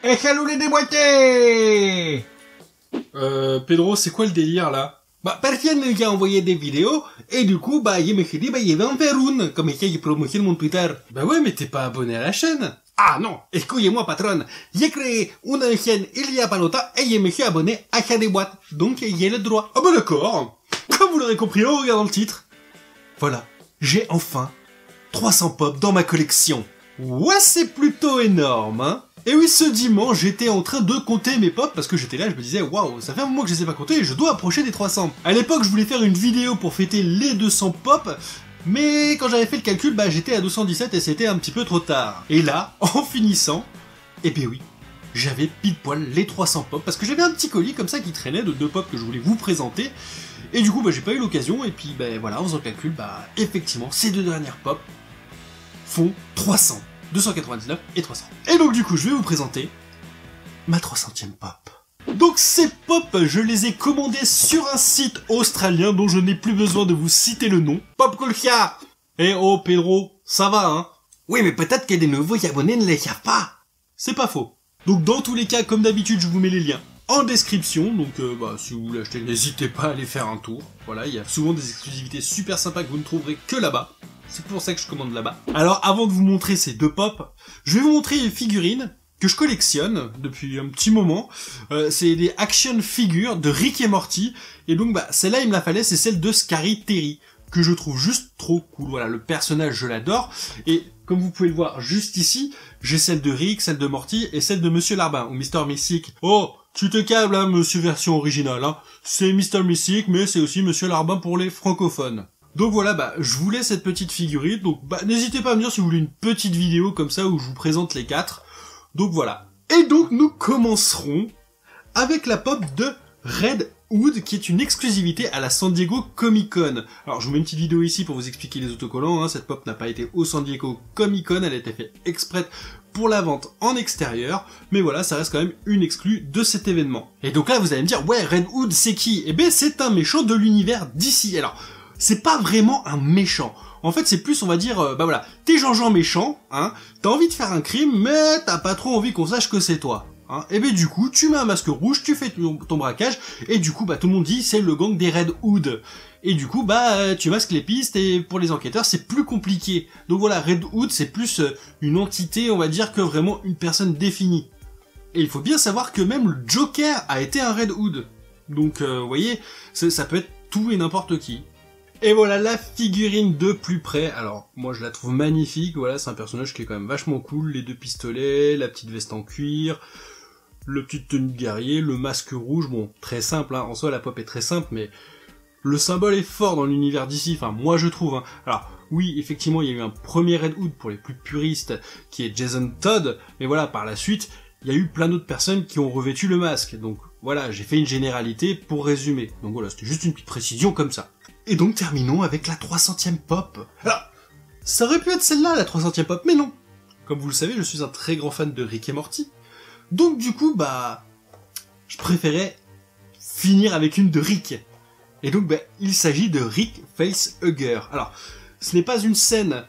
Et salut les déboîtés! Pedro, c'est quoi le délire, là? Bah, personne ne m'a envoyé des vidéos, et du coup, bah, je me suis dit, bah, je vais en faire une, comme ça, je promotionne mon Twitter. Bah ouais, mais t'es pas abonné à la chaîne. Ah non, excusez-moi, patronne. J'ai créé une chaîne il y a pas longtemps, et je me suis abonné à Chat des boîtes. Donc, j'ai le droit. Ah bah d'accord. Comme vous l'aurez compris en regardant le titre. Voilà. J'ai enfin 300 pop dans ma collection. Ouais, c'est plutôt énorme, hein. Et oui, ce dimanche, j'étais en train de compter mes pop parce que j'étais là, je me disais, waouh, ça fait un moment que je les ai pas comptés et je dois approcher des 300. À l'époque, je voulais faire une vidéo pour fêter les 200 pop, mais quand j'avais fait le calcul, bah j'étais à 217 et c'était un petit peu trop tard. Et là, en finissant, eh bien oui, j'avais pile poil les 300 pop parce que j'avais un petit colis comme ça qui traînait de 2 pop que je voulais vous présenter. Et du coup, bah j'ai pas eu l'occasion et puis bah voilà, en faisant le calcul, bah effectivement, ces deux dernières pop font 300. 299 et 300. Et donc du coup, je vais vous présenter ma 300e pop. Donc ces pop, je les ai commandées sur un site australien dont je n'ai plus besoin de vous citer le nom. Popculture! Eh oh Pedro, ça va hein? Oui, mais peut-être que des nouveaux abonnés ne les savent pas. C'est pas faux. Donc dans tous les cas, comme d'habitude, je vous mets les liens en description. Donc bah si vous voulez acheter, n'hésitez pas à aller faire un tour. Voilà, il y a souvent des exclusivités super sympas que vous ne trouverez que là-bas. C'est pour ça que je commande là-bas. Alors, avant de vous montrer ces deux pop, je vais vous montrer une figurine que je collectionne depuis un petit moment. C'est des action figures de Rick et Morty. Et donc, bah, celle-là, il me la fallait, c'est celle de Scary Terry, que je trouve juste trop cool. Voilà, le personnage, je l'adore. Et comme vous pouvez le voir juste ici, j'ai celle de Rick, celle de Morty et celle de Monsieur Larbin, ou Mister Mystick. Oh, tu te câbles, hein, monsieur version originale, hein. C'est Mister Mystick, mais c'est aussi Monsieur Larbin pour les francophones. Donc voilà, bah, je voulais cette petite figurine, donc bah, n'hésitez pas à me dire si vous voulez une petite vidéo comme ça où je vous présente les 4. Donc voilà. Et donc nous commencerons avec la pop de Red Hood, qui est une exclusivité à la San Diego Comic Con. Alors je vous mets une petite vidéo ici pour vous expliquer les autocollants, hein. Cette pop n'a pas été au San Diego Comic Con, elle a été faite exprès pour la vente en extérieur, mais voilà, ça reste quand même une exclue de cet événement. Et donc là vous allez me dire, ouais, Red Hood c'est qui? Eh ben c'est un méchant de l'univers d'ici. Alors, c'est pas vraiment un méchant. En fait, c'est plus, on va dire, bah voilà, t'es Jean-Jean méchant, hein, t'as envie de faire un crime, mais t'as pas trop envie qu'on sache que c'est toi. Hein. Et ben du coup, tu mets un masque rouge, tu fais ton braquage, et du coup, bah tout le monde dit, c'est le gang des Red Hood. Et du coup, bah, tu masques les pistes, et pour les enquêteurs, c'est plus compliqué. Donc voilà, Red Hood, c'est plus une entité, on va dire, que vraiment une personne définie. Et il faut bien savoir que même le Joker a été un Red Hood. Donc, vous voyez, ça peut être tout et n'importe qui. Et voilà la figurine de plus près. Alors moi je la trouve magnifique, voilà, c'est un personnage qui est quand même vachement cool, les deux pistolets, la petite veste en cuir, le petite tenue de guerrier, le masque rouge, bon très simple, hein. En soi la pop est très simple, mais le symbole est fort dans l'univers d'ici, enfin moi je trouve. Hein. Alors oui, effectivement il y a eu un premier Red Hood pour les plus puristes qui est Jason Todd, mais voilà, par la suite il y a eu plein d'autres personnes qui ont revêtu le masque, donc voilà, j'ai fait une généralité pour résumer. Donc voilà, c'était juste une petite précision comme ça. Et donc terminons avec la 300e pop. Alors, ça aurait pu être celle-là, la 300e pop, mais non. Comme vous le savez, je suis un très grand fan de Rick et Morty. Donc du coup, bah, je préférais finir avec une de Rick. Et donc, bah, il s'agit de Rick Facehugger. Alors, ce n'est pas une scène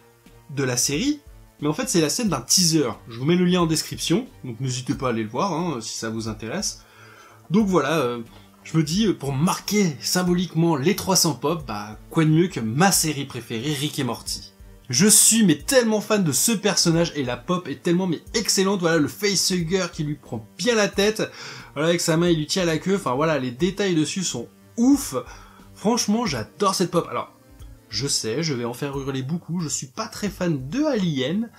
de la série, mais en fait, c'est la scène d'un teaser. Je vous mets le lien en description, donc n'hésitez pas à aller le voir, hein, si ça vous intéresse. Donc voilà, je me dis, pour marquer symboliquement les 300 pop, bah, quoi de mieux que ma série préférée, Rick et Morty. Je suis mais tellement fan de ce personnage et la pop est tellement mais excellente, voilà, le facehugger qui lui prend bien la tête, voilà, avec sa main il lui tient la queue, enfin voilà, les détails dessus sont ouf. Franchement, j'adore cette pop. Alors, je sais, je vais en faire hurler beaucoup, je suis pas très fan de Alien,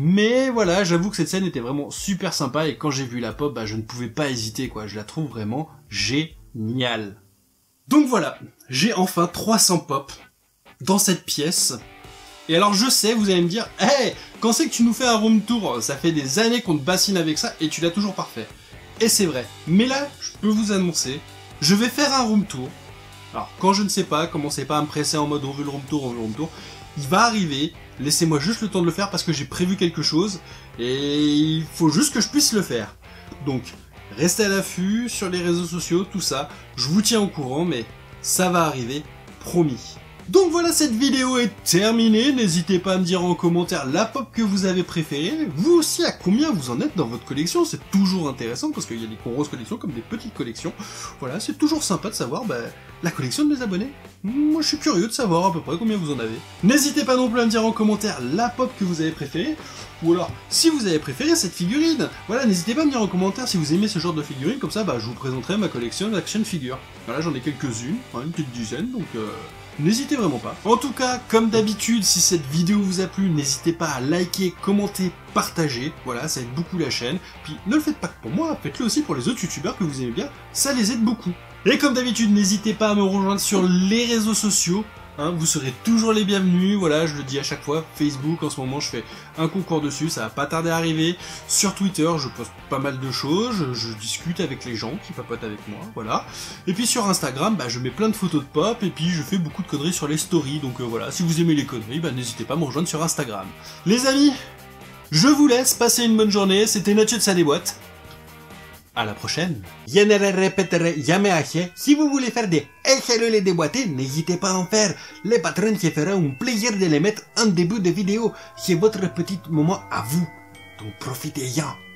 mais voilà, j'avoue que cette scène était vraiment super sympa et quand j'ai vu la pop, bah, je ne pouvais pas hésiter, quoi. Je la trouve vraiment géniale. Donc voilà, j'ai enfin 300 pop dans cette pièce. Et alors je sais, vous allez me dire, hey, quand c'est que tu nous fais un room tour? Ça fait des années qu'on te bassine avec ça et tu l'as toujours parfait. Et c'est vrai. Mais là, je peux vous annoncer, je vais faire un room tour. Alors, quand je ne sais pas, commencez pas à me presser en mode on veut le room tour, on veut le room tour. Il va arriver, laissez-moi juste le temps de le faire parce que j'ai prévu quelque chose et il faut juste que je puisse le faire. Donc, restez à l'affût sur les réseaux sociaux, tout ça. Je vous tiens au courant, mais ça va arriver, promis. Donc voilà, cette vidéo est terminée. N'hésitez pas à me dire en commentaire la pop que vous avez préférée. Vous aussi, à combien vous en êtes dans votre collection. C'est toujours intéressant parce qu'il y a des grosses collections comme des petites collections. Voilà, c'est toujours sympa de savoir la collection de mes abonnés. Moi, je suis curieux de savoir à peu près combien vous en avez. N'hésitez pas non plus à me dire en commentaire la pop que vous avez préférée. Ou alors, si vous avez préféré cette figurine, voilà, n'hésitez pas à me dire en commentaire si vous aimez ce genre de figurine, comme ça, je vous présenterai ma collection d'action figures. Voilà, j'en ai quelques-unes, une petite dizaine, donc n'hésitez vraiment pas. En tout cas, comme d'habitude, si cette vidéo vous a plu, n'hésitez pas à liker, commenter, partager, voilà, ça aide beaucoup la chaîne. Puis, ne le faites pas que pour moi, faites-le aussi pour les autres youtubeurs que vous aimez bien, ça les aide beaucoup. Et comme d'habitude, n'hésitez pas à me rejoindre sur les réseaux sociaux. Vous serez toujours les bienvenus, voilà, je le dis à chaque fois, Facebook, en ce moment, je fais un concours dessus, ça va pas tarder à arriver. Sur Twitter, je poste pas mal de choses, je discute avec les gens qui papotent avec moi, voilà. Et puis sur Instagram, je mets plein de photos de pop, et puis je fais beaucoup de conneries sur les stories, donc voilà, si vous aimez les conneries, n'hésitez pas à me rejoindre sur Instagram. Les amis, je vous laisse, passer une bonne journée, c'était Nathieu de Ça Déboîte. À la prochaine. Je ne le répéterai jamais assez. Si vous voulez faire des échelles déboîtés, n'hésitez pas à en faire. Les patrons se feront un plaisir de les mettre en début de vidéo. C'est votre petit moment à vous. Donc profitez-en.